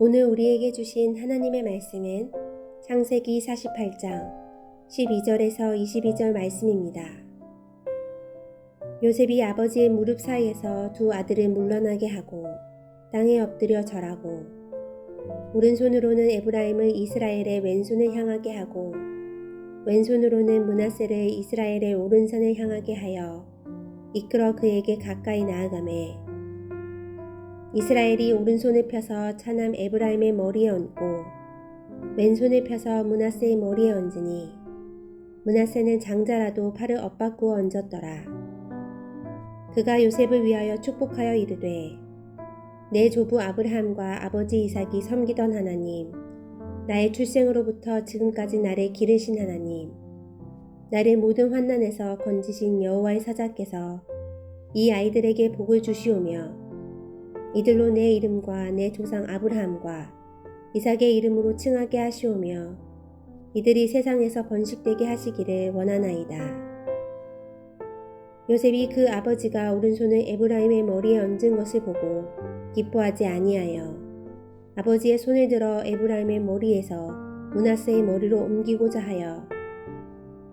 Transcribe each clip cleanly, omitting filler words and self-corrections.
오늘 우리에게 주신 하나님의 말씀은 창세기 48장 12절에서 22절 말씀입니다. 요셉이 아버지의 무릎 사이에서 두 아들을 물러나게 하고 땅에 엎드려 절하고 오른손으로는 에브라임을 이스라엘의 왼손을 향하게 하고 왼손으로는 므낫세를 이스라엘의 오른손을 향하게 하여 이끌어 그에게 가까이 나아가매 이스라엘이 오른손을 펴서 차남 에브라임의 머리에 얹고 왼손을 펴서 므낫세의 머리에 얹으니 므낫세는 장자라도 팔을 엇바꾸어 얹었더라. 그가 요셉을 위하여 축복하여 이르되 내 조부 아브라함과 아버지 이삭이 섬기던 하나님, 나의 출생으로부터 지금까지 나를 기르신 하나님, 나를 모든 환난에서 건지신 여호와의 사자께서 이 아이들에게 복을 주시오며 이들로 내 이름과 내 조상 아브라함과 이삭의 이름으로 칭하게 하시오며 이들이 세상에서 번식되게 하시기를 원하나이다. 요셉이 그 아버지가 오른손을 에브라임의 머리에 얹은 것을 보고 기뻐하지 아니하여 아버지의 손을 들어 에브라임의 머리에서 므낫세의 머리로 옮기고자 하여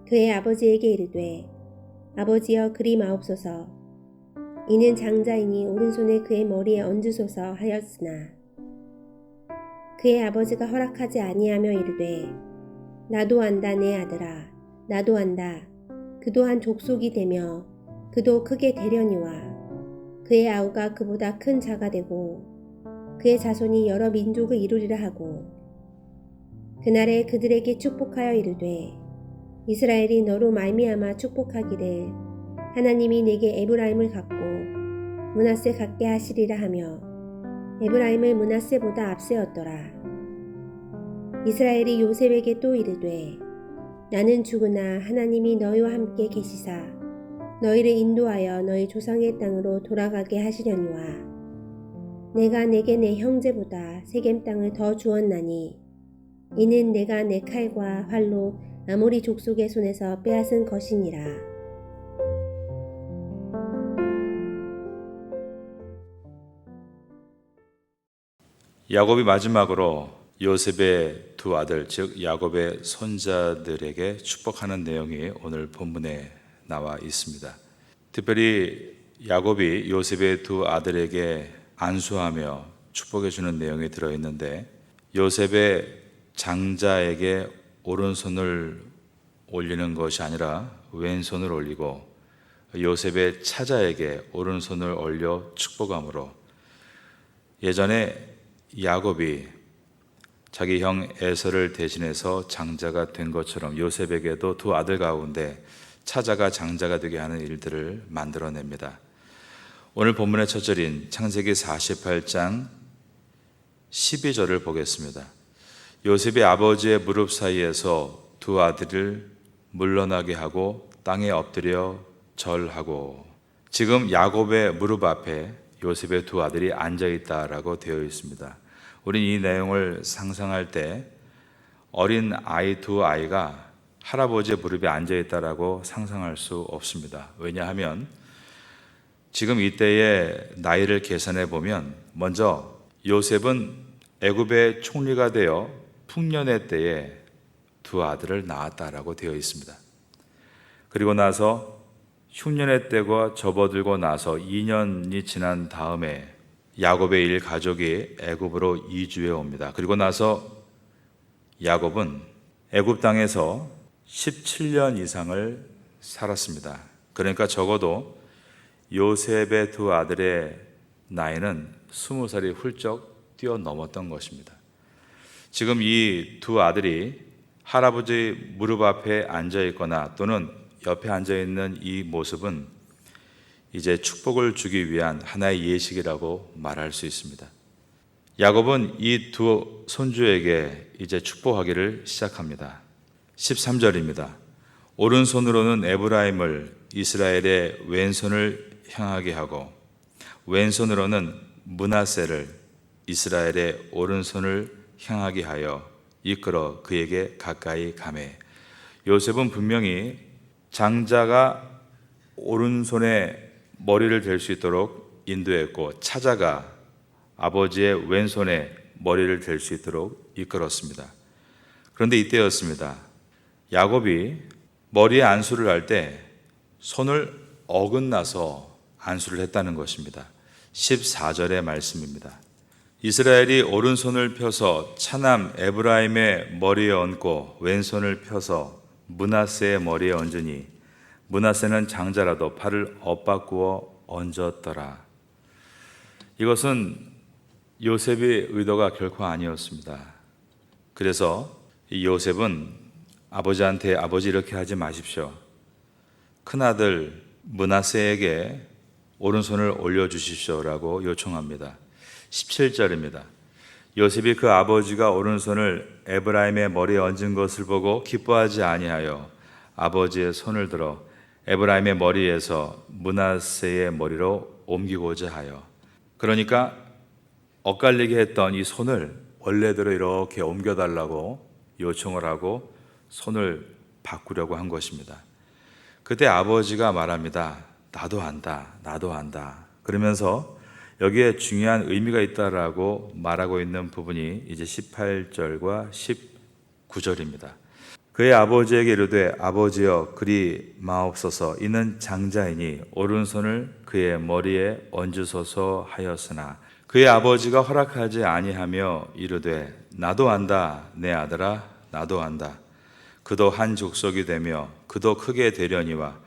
그의 아버지에게 이르되 아버지여 그리 마옵소서. 이는 장자이니 오른손을 그의 머리에 얹으소서 하였으나 그의 아버지가 허락하지 아니하며 이르되 나도 안다 내 아들아 나도 안다. 그도 한 족속이 되며 그도 크게 되려니와 그의 아우가 그보다 큰 자가 되고 그의 자손이 여러 민족을 이루리라 하고 그날에 그들에게 축복하여 이르되 이스라엘이 너로 말미암아 축복하기를 하나님이 내게 에브라임을 갖고 므낫세 갖게 하시리라 하며 에브라임을 므낫세보다 앞세웠더라. 이스라엘이 요셉에게 또 이르되 나는 죽으나 하나님이 너희와 함께 계시사 너희를 인도하여 너희 조상의 땅으로 돌아가게 하시려니와 내가 내게 내 형제보다 세겜 땅을 더 주었나니 이는 내가 내 칼과 활로 아모리 족속의 손에서 빼앗은 것이니라. 야곱이 마지막으로 요셉의 두 아들, 즉 야곱의 손자들에게 축복하는 내용이 오늘 본문에 나와 있습니다. 특별히 야곱이 요셉의 두 아들에게 안수하며 축복해 주는 내용이 들어있는데 요셉의 장자에게 오른손을 올리는 것이 아니라 왼손을 올리고 요셉의 차자에게 오른손을 올려 축복함으로 예전에 야곱이 자기 형 에서를 대신해서 장자가 된 것처럼 요셉에게도 두 아들 가운데 차자가 장자가 되게 하는 일들을 만들어냅니다. 오늘 본문의 첫 절인 창세기 48장 12절을 보겠습니다. 요셉이 아버지의 무릎 사이에서 두 아들을 물러나게 하고 땅에 엎드려 절하고, 지금 야곱의 무릎 앞에 요셉의 두 아들이 앉아있다라고 되어 있습니다. 우리는 이 내용을 상상할 때 어린 아이 두 아이가 할아버지의 무릎에 앉아있다라고 상상할 수 없습니다. 왜냐하면 지금 이때의 나이를 계산해 보면 먼저 요셉은 애굽의 총리가 되어 풍년의 때에 두 아들을 낳았다라고 되어 있습니다. 그리고 나서 흉년의 때가 접어들고 나서 2년이 지난 다음에 야곱의 일가족이 애굽으로 이주해 옵니다. 그리고 나서 야곱은 애굽 땅에서 17년 이상을 살았습니다. 그러니까 적어도 요셉의 두 아들의 나이는 20살이 훌쩍 뛰어넘었던 것입니다. 지금 이 두 아들이 할아버지 무릎 앞에 앉아 있거나 또는 옆에 앉아 있는 이 모습은 이제 축복을 주기 위한 하나의 예식이라고 말할 수 있습니다. 야곱은 이 두 손주에게 이제 축복하기를 시작합니다. 13절입니다. 오른손으로는 에브라임을 이스라엘의 왼손을 향하게 하고 왼손으로는 므낫세를 이스라엘의 오른손을 향하게 하여 이끌어 그에게 가까이 가매. 요셉은 분명히 장자가 오른손에 머리를 댈 수 있도록 인도했고 차자가 아버지의 왼손에 머리를 댈 수 있도록 이끌었습니다. 그런데 이때였습니다. 야곱이 머리에 안수를 할 때 손을 어긋나서 안수를 했다는 것입니다. 14절의 말씀입니다. 이스라엘이 오른손을 펴서 차남 에브라임의 머리에 얹고 왼손을 펴서 므낫세의 머리에 얹으니 므낫세는 장자라도 팔을 엇바꾸어 얹었더라. 이것은 요셉의 의도가 결코 아니었습니다. 그래서 이 요셉은 아버지한테 아버지 이렇게 하지 마십시오. 큰아들 므낫세에게 오른손을 올려주십시오라고 요청합니다. 17절입니다. 요셉이 그 아버지가 오른손을 에브라임의 머리에 얹은 것을 보고 기뻐하지 아니하여 아버지의 손을 들어 에브라임의 머리에서 므낫세의 머리로 옮기고자 하여, 그러니까 엇갈리게 했던 이 손을 원래대로 이렇게 옮겨달라고 요청을 하고 손을 바꾸려고 한 것입니다. 그때 아버지가 말합니다. 나도 안다, 나도 안다. 그러면서 여기에 중요한 의미가 있다라고 말하고 있는 부분이 이제 18절과 19절입니다. 그의 아버지에게 이르되 아버지여 그리 마옵소서, 이는 장자이니 오른손을 그의 머리에 얹으소서 하였으나 그의 아버지가 허락하지 아니하며 이르되 나도 안다 내 아들아, 나도 안다. 그도 한 족속이 되며 그도 크게 되려니와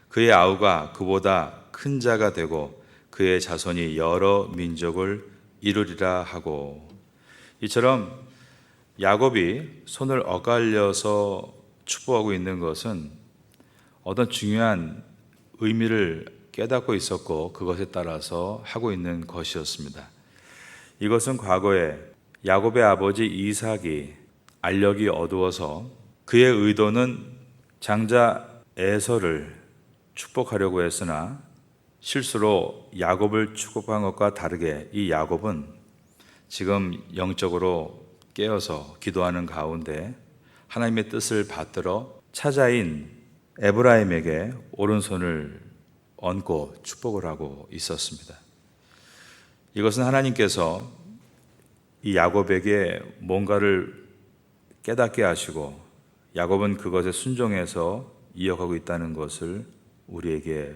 그의 아우가 그보다 큰 자가 되고 그의 자손이 여러 민족을 이루리라 하고. 이처럼 야곱이 손을 엇갈려서 축복하고 있는 것은 어떤 중요한 의미를 깨닫고 있었고 그것에 따라서 하고 있는 것이었습니다. 이것은 과거에 야곱의 아버지 이삭이 알력이 어두워서 그의 의도는 장자 에서를 축복하려고 했으나 실수로 야곱을 축복한 것과 다르게 이 야곱은 지금 영적으로 깨어서 기도하는 가운데 하나님의 뜻을 받들어 차자인 에브라임에게 오른손을 얹고 축복을 하고 있었습니다. 이것은 하나님께서 이 야곱에게 뭔가를 깨닫게 하시고 야곱은 그것에 순종해서 이어가고 있다는 것을 우리에게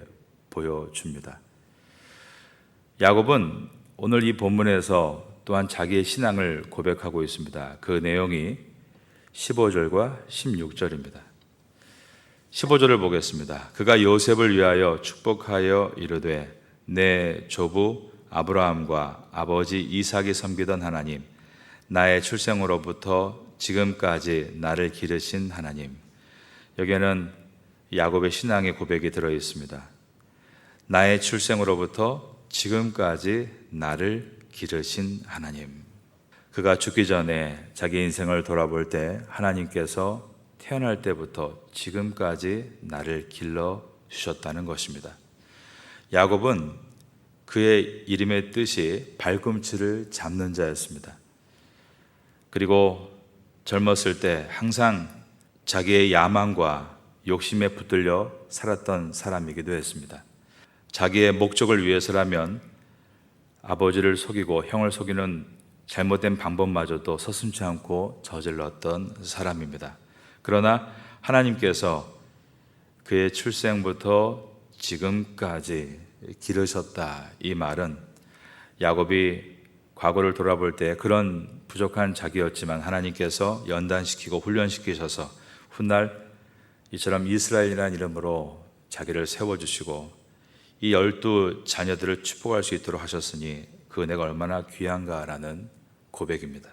보여줍니다. 야곱은 오늘 이 본문에서 또한 자기의 신앙을 고백하고 있습니다. 그 내용이 15절과 16절입니다. 15절을 보겠습니다. 그가 요셉을 위하여 축복하여 이르되 내 조부 아브라함과 아버지 이삭이 섬기던 하나님, 나의 출생으로부터 지금까지 나를 기르신 하나님. 여기에는 야곱의 신앙의 고백이 들어 있습니다. 나의 출생으로부터 지금까지 나를 기르신 하나님. 그가 죽기 전에 자기 인생을 돌아볼 때 하나님께서 태어날 때부터 지금까지 나를 길러 주셨다는 것입니다. 야곱은 그의 이름의 뜻이 발꿈치를 잡는 자였습니다. 그리고 젊었을 때 항상 자기의 야망과 욕심에 붙들려 살았던 사람이기도 했습니다. 자기의 목적을 위해서라면 아버지를 속이고 형을 속이는 잘못된 방법마저도 서슴지 않고 저질렀던 사람입니다. 그러나 하나님께서 그의 출생부터 지금까지 기르셨다. 이 말은 야곱이 과거를 돌아볼 때 그런 부족한 자기였지만 하나님께서 연단시키고 훈련시키셔서 훗날 이처럼 이스라엘이라는 이름으로 자기를 세워주시고 이 12 자녀들을 축복할 수 있도록 하셨으니 그 은혜가 얼마나 귀한가라는 고백입니다.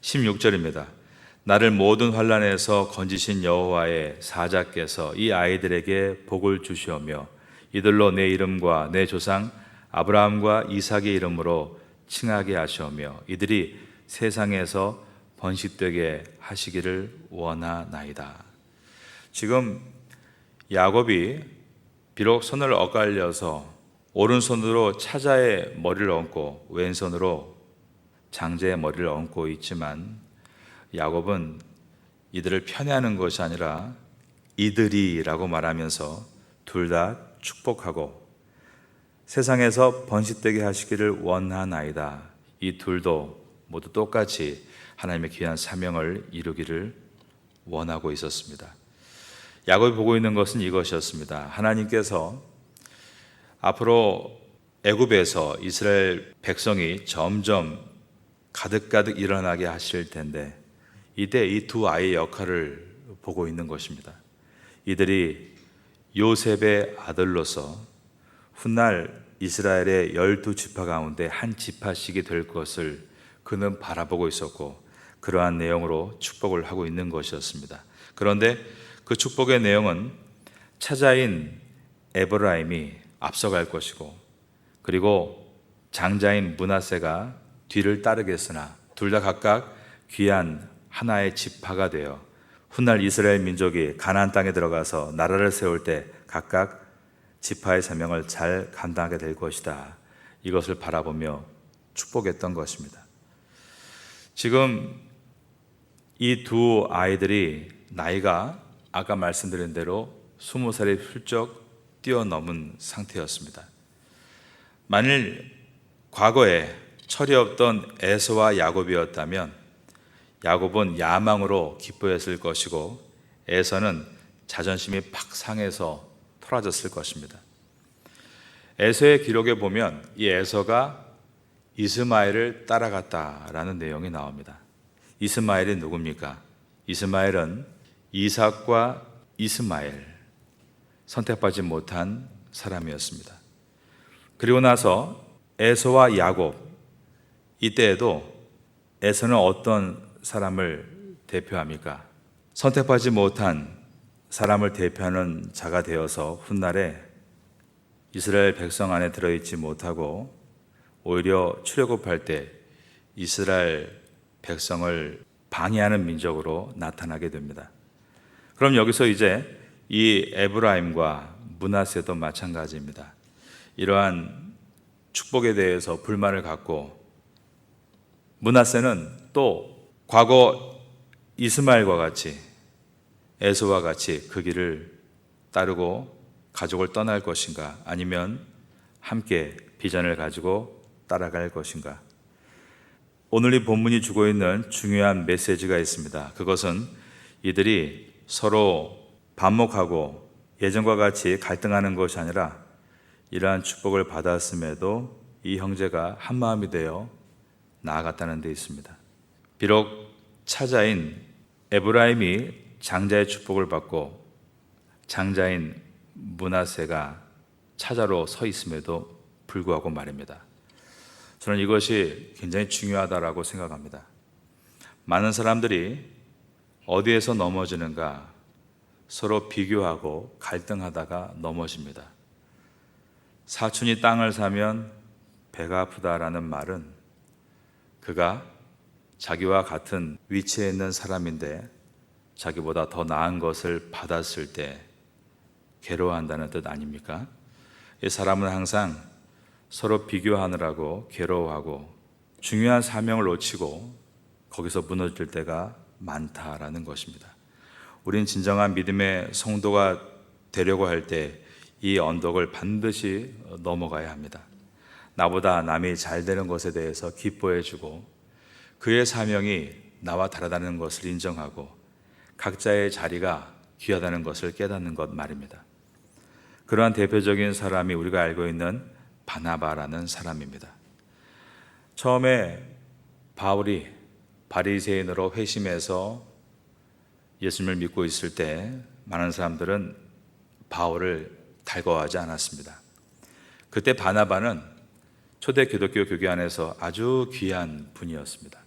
16절입니다. 나를 모든 환난에서 건지신 여호와의 사자께서 이 아이들에게 복을 주시오며 이들로 내 이름과 내 조상 아브라함과 이삭의 이름으로 칭하게 하시오며 이들이 세상에서 번식되게 하시기를 원하나이다. 지금 야곱이 비록 손을 엇갈려서 오른손으로 차자의 머리를 얹고 왼손으로 장자의 머리를 얹고 있지만 야곱은 이들을 편애하는 것이 아니라 이들이라고 말하면서 둘 다 축복하고 세상에서 번식되게 하시기를 원하나이다. 이 둘도 모두 똑같이 하나님의 귀한 사명을 이루기를 원하고 있었습니다. 야곱이 보고 있는 것은 이것이었습니다. 하나님께서 앞으로 애굽에서 이스라엘 백성이 점점 가득가득 일어나게 하실 텐데 이때 이 두 아이의 역할을 보고 있는 것입니다. 이들이 요셉의 아들로서 훗날 이스라엘의 12지파 가운데 한 지파씩이 될 것을 그는 바라보고 있었고 그러한 내용으로 축복을 하고 있는 것이었습니다. 그런데 그 축복의 내용은 차자인 에브라임이 앞서갈 것이고 그리고 장자인 므낫세가 뒤를 따르겠으나 둘 다 각각 귀한 하나의 지파가 되어 훗날 이스라엘 민족이 가나안 땅에 들어가서 나라를 세울 때 각각 지파의 사명을 잘 감당하게 될 것이다. 이것을 바라보며 축복했던 것입니다. 지금 이 두 아이들이 나이가 아까 말씀드린 대로 20살이 훌쩍 뛰어넘은 상태였습니다. 만일 과거에 철이 없던 에서와 야곱이었다면 야곱은 야망으로 기뻐했을 것이고 에서는 자존심이 팍 상해서 토라졌을 것입니다. 에서의 기록에 보면 이 에서가 이스마엘을 따라갔다라는 내용이 나옵니다. 이스마엘이 누굽니까? 이스마엘은 이삭과 이스마엘 선택받지 못한 사람이었습니다. 그리고 나서 에서와 야곱 이때에도 에서는 어떤 사람을 대표합니까? 선택받지 못한 사람을 대표하는 자가 되어서 훗날에 이스라엘 백성 안에 들어있지 못하고 오히려 출애굽할 때 이스라엘 백성을 방해하는 민족으로 나타나게 됩니다. 그럼 여기서 이제 이 에브라임과 므낫세도 마찬가지입니다. 이러한 축복에 대해서 불만을 갖고 므낫세는 또 과거 이스마엘과 같이 에서와 같이 그 길을 따르고 가족을 떠날 것인가 아니면 함께 비전을 가지고 따라갈 것인가. 오늘 이 본문이 주고 있는 중요한 메시지가 있습니다. 그것은 이들이 서로 반목하고 예전과 같이 갈등하는 것이 아니라 이러한 축복을 받았음에도 이 형제가 한마음이 되어 나아갔다는 데 있습니다. 비록 차자인 에브라임이 장자의 축복을 받고 장자인 므낫세가 차자로 서 있음에도 불구하고 말입니다. 저는 이것이 굉장히 중요하다라고 생각합니다. 많은 사람들이 어디에서 넘어지는가 서로 비교하고 갈등하다가 넘어집니다. 사촌이 땅을 사면 배가 아프다라는 말은 그가 자기와 같은 위치에 있는 사람인데 자기보다 더 나은 것을 받았을 때 괴로워한다는 뜻 아닙니까? 이 사람은 항상 서로 비교하느라고 괴로워하고 중요한 사명을 놓치고 거기서 무너질 때가 많다라는 것입니다. 우린 진정한 믿음의 성도가 되려고 할 때 이 언덕을 반드시 넘어가야 합니다. 나보다 남이 잘 되는 것에 대해서 기뻐해주고 그의 사명이 나와 다르다는 것을 인정하고 각자의 자리가 귀하다는 것을 깨닫는 것 말입니다. 그러한 대표적인 사람이 우리가 알고 있는 바나바라는 사람입니다. 처음에 바울이 바리새인으로 회심해서 예수님을 믿고 있을 때 많은 사람들은 바울을 달궈하지 않았습니다. 그때 바나바는 초대 기독교 교회 안에서 아주 귀한 분이었습니다.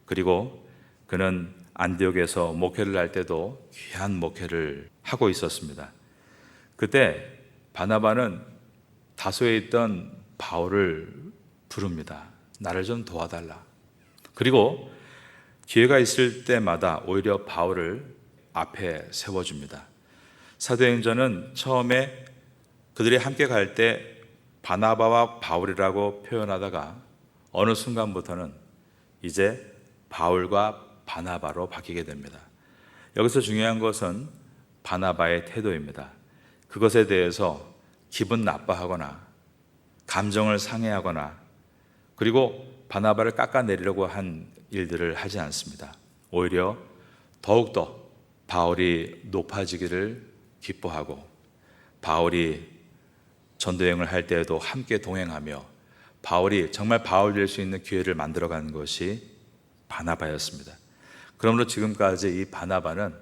그리고 그는 안디옥에서 목회를 할 때도 귀한 목회를 하고 있었습니다. 그때 바나바는 다소에 있던 바울을 부릅니다. 나를 좀 도와달라. 그리고 기회가 있을 때마다 오히려 바울을 앞에 세워줍니다. 사도행전은 처음에 그들이 함께 갈 때 바나바와 바울이라고 표현하다가 어느 순간부터는 이제 바울과 바나바로 바뀌게 됩니다. 여기서 중요한 것은 바나바의 태도입니다. 그것에 대해서 기분 나빠하거나 감정을 상해하거나 그리고 바나바를 깎아내리려고 한 일들을 하지 않습니다. 오히려 더욱더 바울이 높아지기를 기뻐하고 바울이 전도여행을 할 때에도 함께 동행하며 바울이 정말 바울 될 수 있는 기회를 만들어가는 것이 바나바였습니다. 그러므로 지금까지 이 바나바는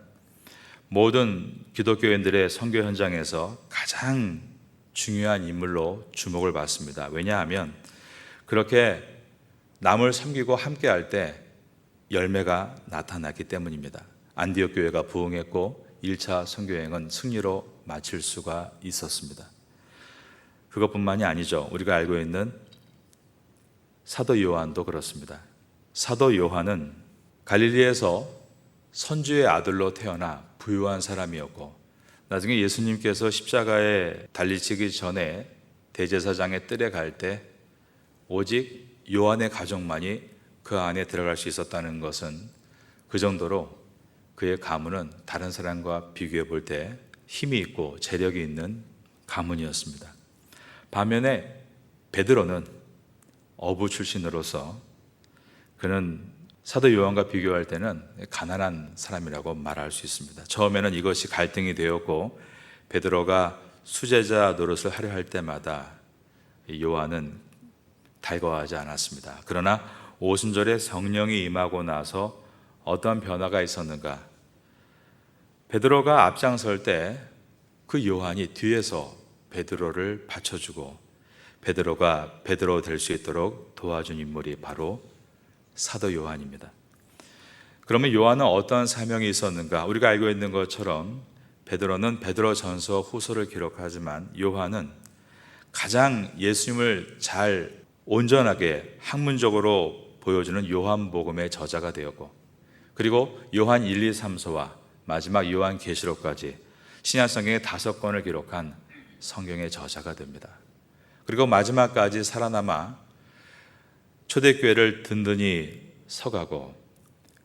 모든 기독교인들의 선교 현장에서 가장 중요한 인물로 주목을 받습니다. 왜냐하면 그렇게 남을 섬기고 함께할 때 열매가 나타났기 때문입니다. 안디옥 교회가 부흥했고 1차 선교여행은 승리로 마칠 수가 있었습니다. 그것뿐만이 아니죠. 우리가 알고 있는 사도 요한도 그렇습니다. 사도 요한은 갈릴리에서 선주의 아들로 태어나 부유한 사람이었고 나중에 예수님께서 십자가에 달리시기 전에 대제사장의 뜰에 갈 때 오직 요한의 가족만이 그 안에 들어갈 수 있었다는 것은 그 정도로 그의 가문은 다른 사람과 비교해 볼 때 힘이 있고 재력이 있는 가문이었습니다. 반면에 베드로는 어부 출신으로서 그는 사도 요한과 비교할 때는 가난한 사람이라고 말할 수 있습니다. 처음에는 이것이 갈등이 되었고 베드로가 수제자 노릇을 하려 할 때마다 요한은 달거워하지 않았습니다. 그러나 오순절에 성령이 임하고 나서 어떠한 변화가 있었는가? 베드로가 앞장설 때 그 요한이 뒤에서 베드로를 받쳐주고 베드로가 베드로 될 수 있도록 도와준 인물이 바로 사도 요한입니다. 그러면 요한은 어떠한 사명이 있었는가? 우리가 알고 있는 것처럼 베드로는 베드로전서 후서를 기록하지만 요한은 가장 예수님을 잘 온전하게 학문적으로 보여주는 요한복음의 저자가 되었고 그리고 요한 1, 2, 3서와 마지막 요한 계시록까지 신약성경의 5권을 기록한 성경의 저자가 됩니다. 그리고 마지막까지 살아남아 초대교회를 든든히 서가고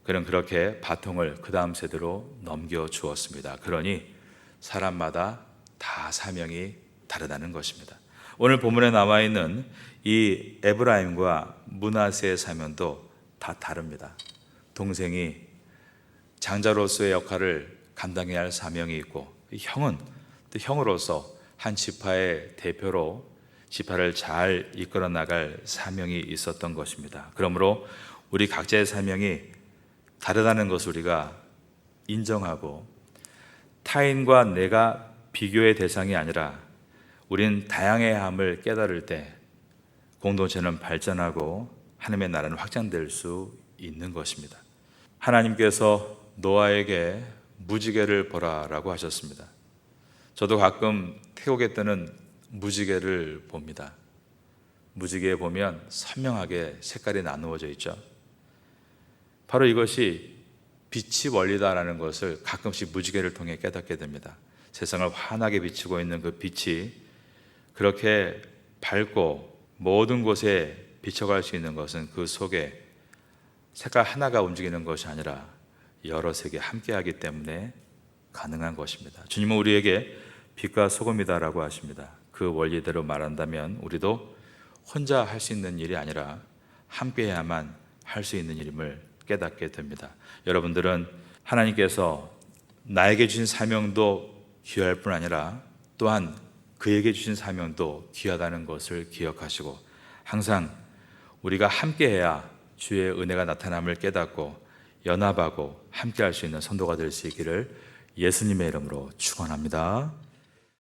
그는 그렇게 바통을 그 다음 세대로 넘겨주었습니다. 그러니 사람마다 다 사명이 다르다는 것입니다. 오늘 본문에 나와 있는 이 에브라임과 므낫세의 사명도 다 다릅니다. 동생이 장자로서의 역할을 감당해야 할 사명이 있고 형은 또 형으로서 한 지파의 대표로 지파를 잘 이끌어 나갈 사명이 있었던 것입니다. 그러므로 우리 각자의 사명이 다르다는 것을 우리가 인정하고 타인과 내가 비교의 대상이 아니라 우린 다양해야 함을 깨달을 때 공동체는 발전하고 하나님의 나라는 확장될 수 있는 것입니다. 하나님께서 노아에게 무지개를 보라라고 하셨습니다. 저도 가끔 태국에 뜨는 무지개를 봅니다. 무지개에 보면 선명하게 색깔이 나누어져 있죠. 바로 이것이 빛이 원리다라는 것을 가끔씩 무지개를 통해 깨닫게 됩니다. 세상을 환하게 비추고 있는 그 빛이 그렇게 밝고 모든 곳에 비춰갈 수 있는 것은 그 속에 색깔 하나가 움직이는 것이 아니라 여러 색이 함께하기 때문에 가능한 것입니다. 주님은 우리에게 빛과 소금이다라고 하십니다. 그 원리대로 말한다면 우리도 혼자 할 수 있는 일이 아니라 함께해야만 할 수 있는 일임을 깨닫게 됩니다. 여러분들은 하나님께서 나에게 주신 사명도 귀할 뿐 아니라 또한 그에게 주신 사명도 귀하다는 것을 기억하시고 항상 우리가 함께해야 주의 은혜가 나타남을 깨닫고 연합하고 함께할 수 있는 선도가 될 수 있기를 예수님의 이름으로 축원합니다.